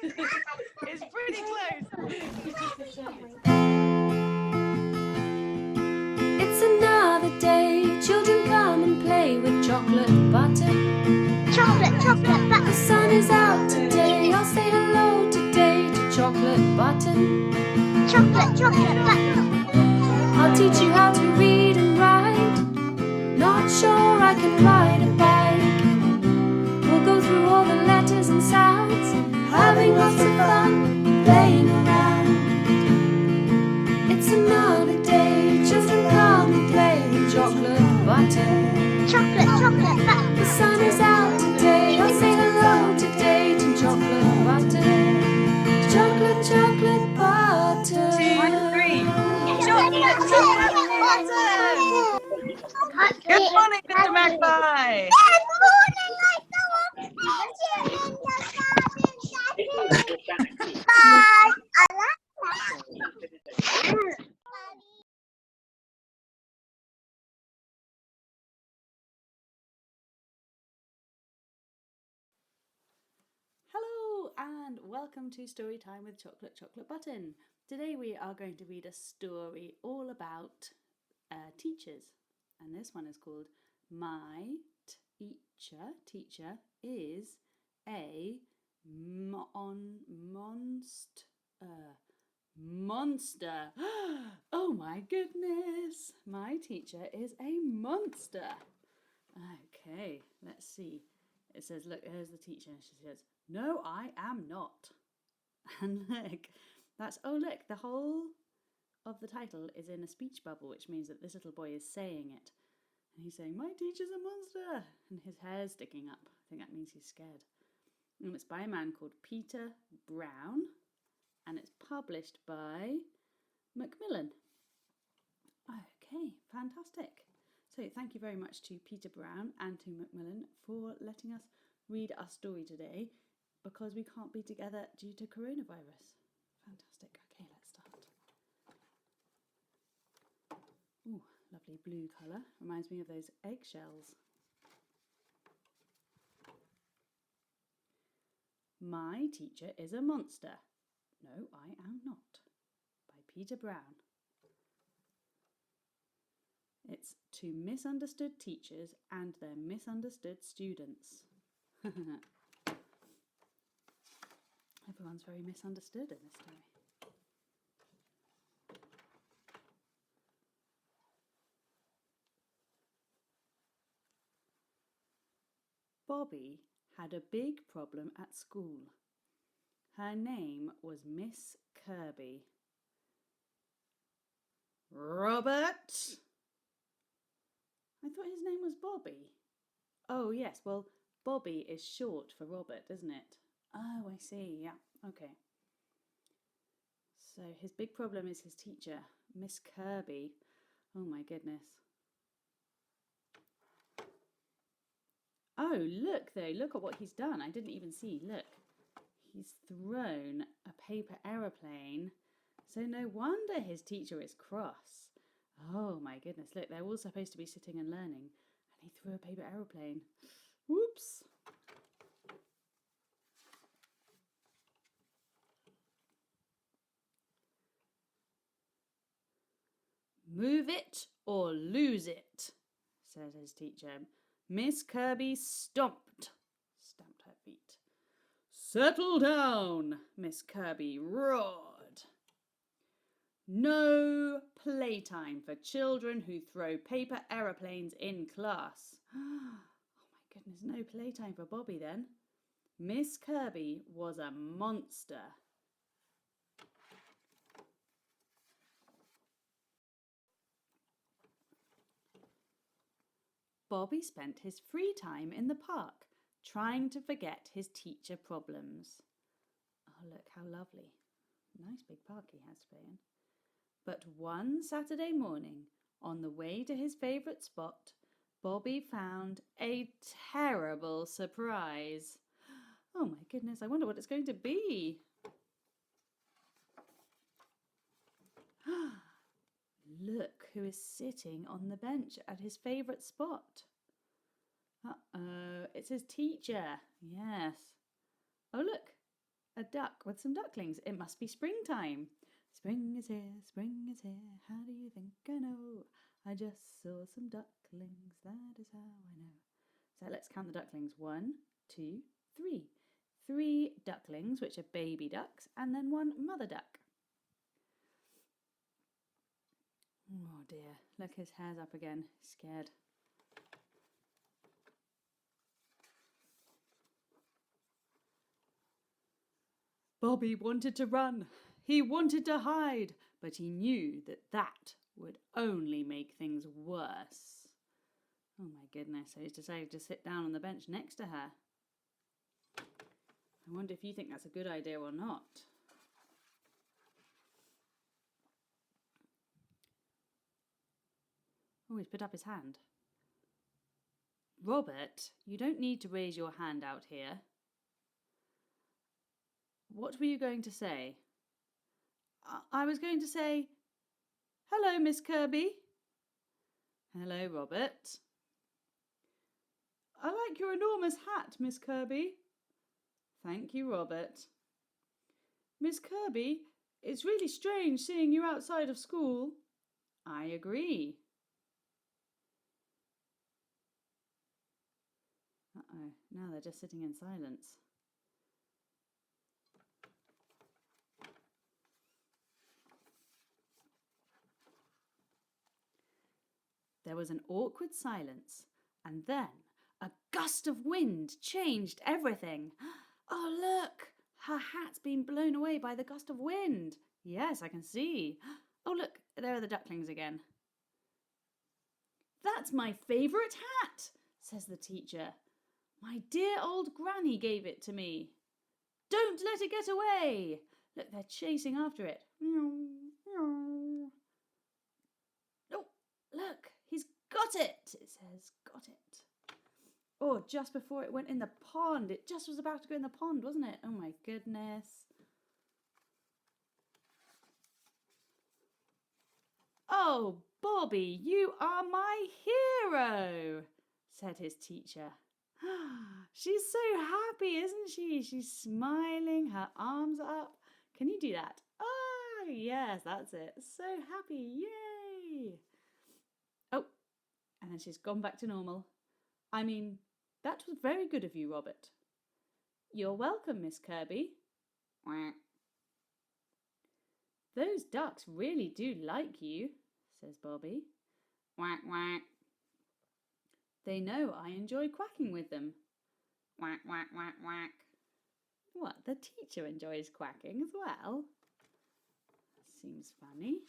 It's pretty close. It's another day. Children come and play with chocolate button. Chocolate button. The sun is out today. I'll say hello today to chocolate button. Chocolate button. I'll teach you how to read and write. Not sure I can ride a bike. We'll go through all the letters and sounds, having lots of fun playing around. It's another day. Children come and play with chocolate button. Chocolate button. The sun is out today. I'll say hello today to chocolate button. Chocolate button. 2, 3. Chocolate button. Good morning, Mr. Magpie. Good morning, I in the garden. Bye. I like that. Hello and welcome to Story Time with Chocolate Button. Today we are going to read a story all about teachers, and this one is called My Teacher is a monster. Oh my goodness, my teacher is a monster. Okay, let's see. It says, look, here's the teacher. She says, no, I am not. And look, look, the whole of the title is in a speech bubble, which means that this little boy is saying it. And he's saying, my teacher's a monster. And his hair's sticking up. I think that means he's scared. And it's by a man called Peter Brown. And it's published by Macmillan. Okay, fantastic. So thank you very much to Peter Brown and to Macmillan for letting us read our story today, because we can't be together due to coronavirus. Fantastic. Okay, let's start. Ooh, lovely blue colour. Reminds me of those eggshells. My teacher is a monster. No, I am not. By Peter Brown. It's to misunderstood teachers and their misunderstood students. Everyone's very misunderstood in this story. Bobby had a big problem at school. Her name was Miss Kirby. Robert! I thought his name was Bobby. Oh, yes, well, Bobby is short for Robert, isn't it? Oh, I see, yeah, okay. So his big problem is his teacher, Miss Kirby. Oh, my goodness. Oh, look, though, look at what he's done. I didn't even see, look. He's thrown a paper aeroplane. So no wonder his teacher is cross. Oh my goodness, look, they're all supposed to be sitting and learning, and he threw a paper aeroplane. Whoops. Move it or lose it, said his teacher. Miss Kirby stamped her feet. Settle down, Miss Kirby roared. No playtime for children who throw paper aeroplanes in class. Oh my goodness, no playtime for Bobby then. Miss Kirby was a monster. Bobby spent his free time in the park, trying to forget his teacher problems. Oh, look how lovely. Nice big park he has to play in. But one Saturday morning, on the way to his favourite spot, Bobby found a terrible surprise. Oh my goodness, I wonder what it's going to be. Look who is sitting on the bench at his favourite spot. Uh-oh, it's his teacher. Yes. Oh, look, a duck with some ducklings. It must be springtime. Spring is here, how do you think I know? I just saw some ducklings, that is how I know. So let's count the ducklings. 1, 2, 3. 3 ducklings, which are baby ducks, and then 1 mother duck. Oh dear, look, his hair's up again, scared. Bobby wanted to run. He wanted to hide, but he knew that that would only make things worse. Oh my goodness, so he's decided to sit down on the bench next to her. I wonder if you think that's a good idea or not. Oh, he's put up his hand. Robert, you don't need to raise your hand out here. What were you going to say? I was going to say, hello, Miss Kirby. Hello, Robert. I like your enormous hat, Miss Kirby. Thank you, Robert. Miss Kirby, it's really strange seeing you outside of school. I agree. Uh-oh, now they're just sitting in silence. There was an awkward silence, and then a gust of wind changed everything. Oh, look! Her hat's been blown away by the gust of wind. Yes, I can see. Oh, look, there are the ducklings again. That's my favourite hat, says the teacher. My dear old granny gave it to me. Don't let it get away. Look, they're chasing after it. Oh, look, he's got it, it says. Got it. Oh, just before it went in the pond. It just was about to go in the pond, wasn't it? Oh, my goodness. Oh, Bobby, you are my hero, said his teacher. She's so happy, isn't she? She's smiling, her arms up. Can you do that? Oh, yes, that's it. So happy, yay. Oh, and then she's gone back to normal. I mean, that was very good of you, Robert. You're welcome, Miss Kirby. Quack. Those ducks really do like you, says Bobby. Quack, quack. They know I enjoy quacking with them. Quack, quack, quack, quack. What, the teacher enjoys quacking as well? Seems funny.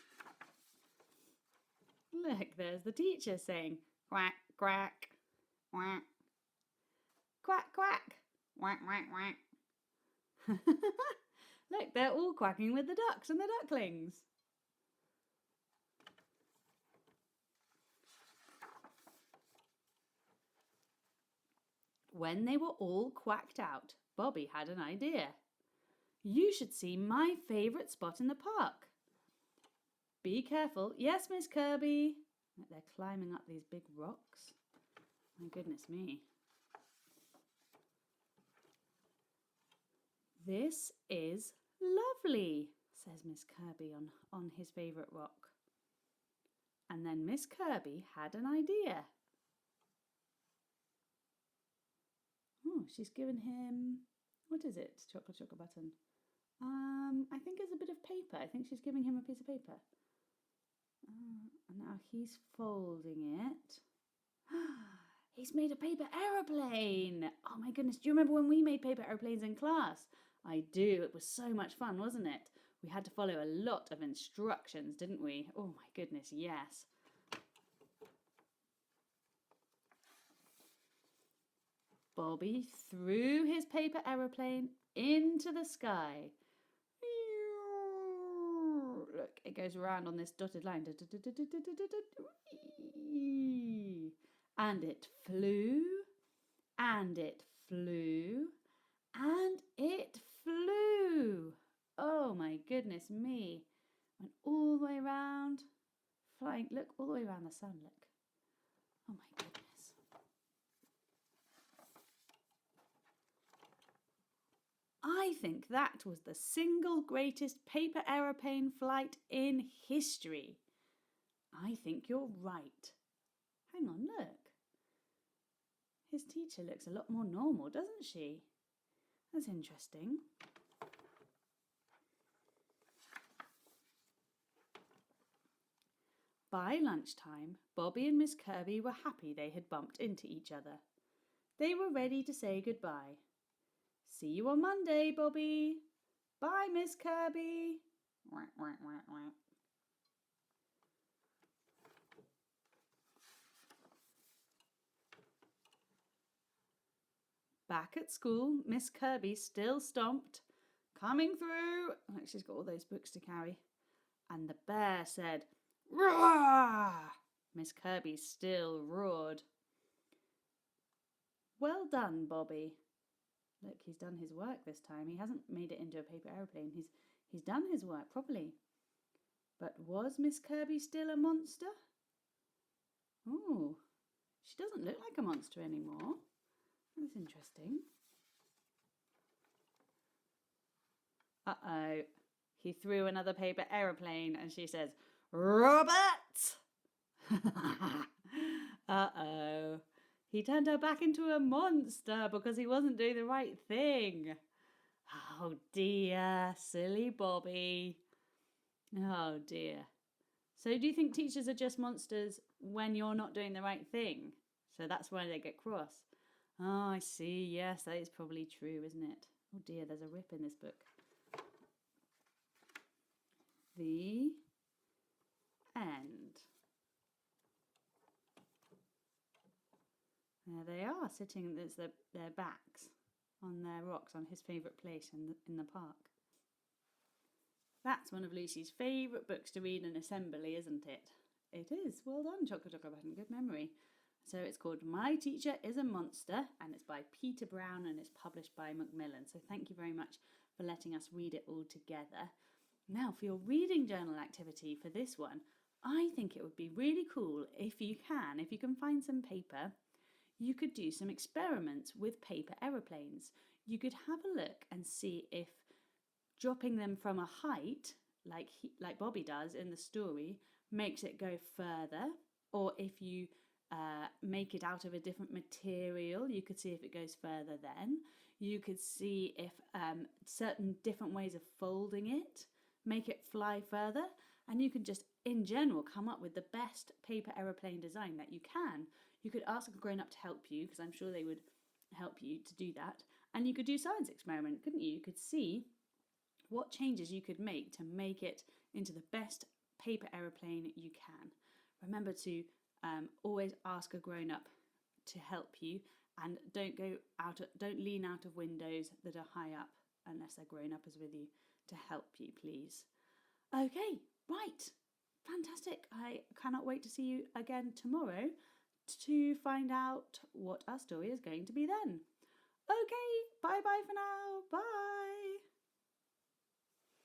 Look, there's the teacher saying quack, quack, quack, quack, quack, quack, quack, quack. Look, they're all quacking with the ducks and the ducklings. When they were all quacked out, Bobby had an idea. You should see my favourite spot in the park. Be careful. Yes, Miss Kirby. They're climbing up these big rocks. My goodness me. This is lovely, says Miss Kirby on his favourite rock. And then Miss Kirby had an idea. Oh, she's given him, what is it? Chocolate button. I think it's a bit of paper. I think she's giving him a piece of paper. And now he's folding it. He's made a paper aeroplane. Oh my goodness, do you remember when we made paper aeroplanes in class? I do. It was so much fun, wasn't it? We had to follow a lot of instructions, didn't we? Oh my goodness, yes. Bobby threw his paper aeroplane into the sky. Look, it goes around on this dotted line. And it flew, and it flew, and it flew. Oh my goodness me. Went all the way around, flying, look, all the way around the sun, look. Oh my goodness. I I think that was the single greatest paper aeroplane flight in history. I think you're right. Hang on, look. His teacher looks a lot more normal, doesn't she? That's interesting. By lunchtime, Bobby and Miss Kirby were happy they had bumped into each other. They were ready to say goodbye. See you on Monday, Bobby. Bye, Miss Kirby. Back at school, Miss Kirby still stomped. Coming through. Oh, she's got all those books to carry. And the bear said, "Roar!" Miss Kirby still roared. Well done, Bobby. Look, he's done his work this time. He hasn't made it into a paper aeroplane. He's done his work properly. But was Miss Kirby still a monster? Oh, she doesn't look like a monster anymore. That's interesting. Uh-oh. He threw another paper aeroplane and she says, "Robert!" Uh-oh. He turned her back into a monster because he wasn't doing the right thing. Oh dear, silly Bobby. Oh dear. So do you think teachers are just monsters when you're not doing the right thing? So that's why they get cross. Oh, I see. Yes, that is probably true, isn't it? Oh dear, there's a rip in this book. The end. There they are, sitting, there's their backs on their rocks on his favourite place in the park. That's one of Lucy's favourite books to read in assembly, isn't it? It is. Well done, Chocolate Button. Good memory. So it's called My Teacher is a Monster, and it's by Peter Brown, and it's published by Macmillan. So thank you very much for letting us read it all together. Now, for your reading journal activity for this one, I think it would be really cool if you can find some paper, you could do some experiments with paper aeroplanes. You could have a look and see if dropping them from a height, like Bobby does in the story, makes it go further, or if you make it out of a different material, you could see if it goes further then. You could see if certain different ways of folding it make it fly further, and you can just in general come up with the best paper aeroplane design that you can. You could ask a grown-up to help you, because I'm sure they would help you to do that, and you could do a science experiment, couldn't you? You could see what changes you could make to make it into the best paper aeroplane you can. Remember to always ask a grown-up to help you, and don't lean out of windows that are high up unless a grown-up is with you to help you, please. Okay, right, fantastic. I cannot wait to see you again tomorrow to find out what our story is going to be then. Okay, bye for now. Bye.